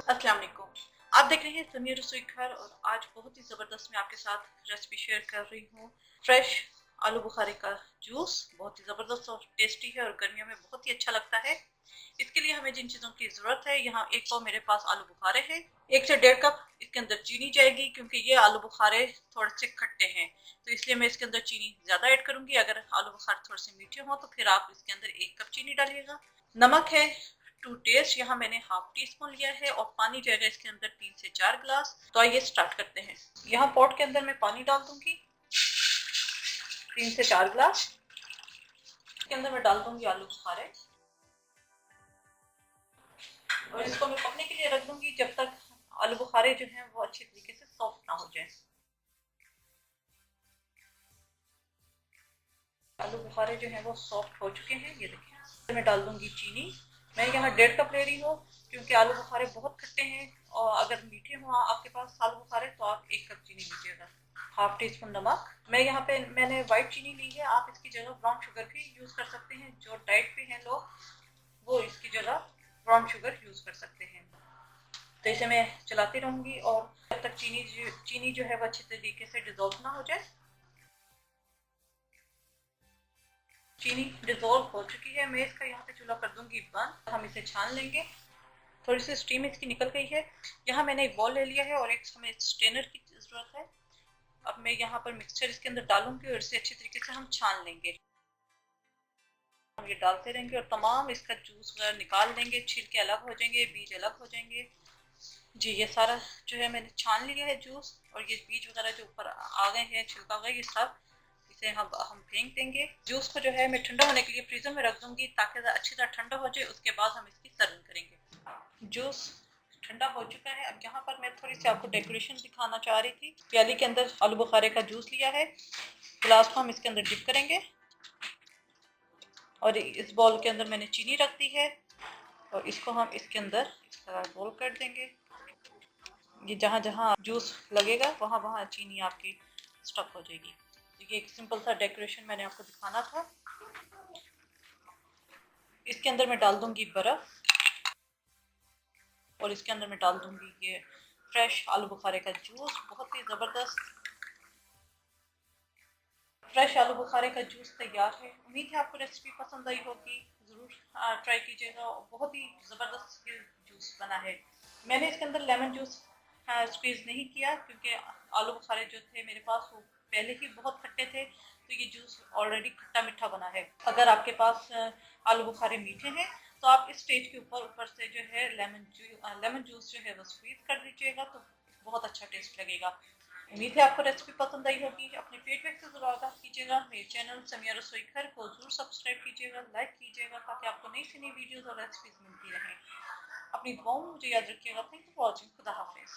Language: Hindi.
अस्सलाम वालेकुम। आप देख रहे हैं समीर रसोई घर और आज बहुत ही ज़बरदस्त मैं आपके साथ रेसिपी शेयर कर रही हूँ। फ्रेश आलू बुखारे का जूस बहुत ही ज़बरदस्त और टेस्टी है और गर्मियों में बहुत ही अच्छा लगता है। इसके लिए हमें जिन चीज़ों की ज़रूरत है, यहाँ 1 पाव मेरे पास आलू बुखारे हैं। 1 से 1.5 कप इसके अंदर चीनी जाएगी क्योंकि ये आलू बुखारे थोड़े से खट्टे हैं, तो इसलिए मैं इसके अंदर चीनी ज़्यादा ऐड करूँगी। अगर आलू बुखारे थोड़े से मीठे हों तो फिर आप इसके अंदर 1 कप चीनी डालिएगा। नमक है टू टेस्ट, यहाँ मैंने हाफ टी स्पून लिया है और पानी जाएगा इसके अंदर 3 से 4 गिलास। तो आइए स्टार्ट करते हैं। यहाँ पॉट के अंदर मैं पानी डाल दूंगी 3 से 4 गिलास। इसके अंदर मैं डाल दूंगी आलू बुखारे और इसको मैं पकने के लिए रख दूंगी जब तक आलू बुखारे जो हैं वो अच्छे तरीके से सॉफ्ट ना हो जाए। आलू बुखारे जो हैं वो सॉफ्ट हो चुके हैं, ये देखिए। मैं डाल दूंगी चीनी। मैं यहाँ 1.5 कप ले रही हूँ क्योंकि आलू बुखारे बहुत खट्टे हैं और अगर मीठे हो आपके पास आलू बुखारे तो आप 1 कप चीनी लीजिएगा। हाफ टी स्पून नमक। मैं यहाँ पे मैंने व्हाइट चीनी ली है, आप इसकी जगह ब्राउन शुगर भी यूज कर सकते हैं। जो डाइट पे हैं लोग वो इसकी जगह ब्राउन शुगर यूज कर सकते हैं। तो इसे मैं चलाती रहूंगी और जब तक चीनी जो है वो अच्छे तरीके से डिजोल्व ना हो जाए। चीनी डिजोल्व हो चुकी है, मैं इसका यहाँ पे चूल्हा कर दूंगी बंद। हम इसे छान लेंगे। थोड़ी सी स्टीम इसकी निकल गई है। यहाँ मैंने एक बॉल ले लिया है और एक हमें स्ट्रेनर की जरूरत है। अब मैं यहाँ पर मिक्सचर इसके अंदर डालूंगी और इसे अच्छी तरीके से हम छान लेंगे। हम ये डालते रहेंगे और तमाम इसका जूस वगैरह निकाल देंगे, छिलके अलग हो जाएंगे, बीज अलग हो जाएंगे। जी ये सारा जो है मैंने छान लिया है जूस, और ये बीज वगैरह जो ऊपर आ गए हैं, छिलका गया, ये सब इसे हम फेंक देंगे। जूस को जो है मैं ठंडा होने के लिए फ्रीजर में रख दूंगी ताकि अच्छी तरह ठंडा हो जाए। उसके बाद हम इसकी सर्विंग करेंगे। जूस ठंडा हो चुका है। अब यहाँ पर मैं थोड़ी सी आपको डेकोरेशन दिखाना चाह रही थी। प्याली के अंदर आलू बुखारे का जूस लिया है, गिलास को हम इसके अंदर डिप करेंगे और इस बॉल के अंदर मैंने चीनी रख दी है और इसको हम इसके अंदर इस तरह रोल कर देंगे। ये जहाँ जहाँ जूस लगेगा वहाँ वहाँ चीनी आपकी स्टक हो जाएगी। ये एक सिंपल सा डेकोरेशन मैंने आपको दिखाना था। इसके अंदर मैं डाल दूंगी बर्फ और इसके अंदर मैं डाल दूंगी ये फ्रेश आलू बुखारे का जूस। बहुत ही ज़बरदस्त फ्रेश आलू बुखारे का जूस तैयार है। उम्मीद है आपको रेसिपी पसंद आई होगी, ज़रूर ट्राई कीजिएगा। बहुत ही ज़बरदस्त ये जूस बना है। मैंने इसके अंदर लेमन जूस स्क्वीज नहीं किया क्योंकि आलू बुखारे जो थे मेरे पास वो पहले ही बहुत खट्टे थे, तो ये जूस ऑलरेडी खट्टा मीठा बना है। अगर आपके पास आलू बुखारे मीठे हैं तो आप इस स्टेज के ऊपर ऊपर से जो है लेमन जूस जो है वो स्क्वीज कर दीजिएगा, तो बहुत अच्छा टेस्ट लगेगा। उम्मीद है आपको रेसिपी पसंद आई होगी। अपने फीडबैक से जरूर आगाह कीजिएगा। मेरे चैनल समिया रसोई घर को जरूर सब्सक्राइब कीजिएगा, लाइक कीजिएगा ताकि आपको नई से नई वीडियोस और रेसिपीज मिलती रहें। अपनी दुआओं में मुझे याद रखिएगा। Thank you for watching. खुदा हाफिज।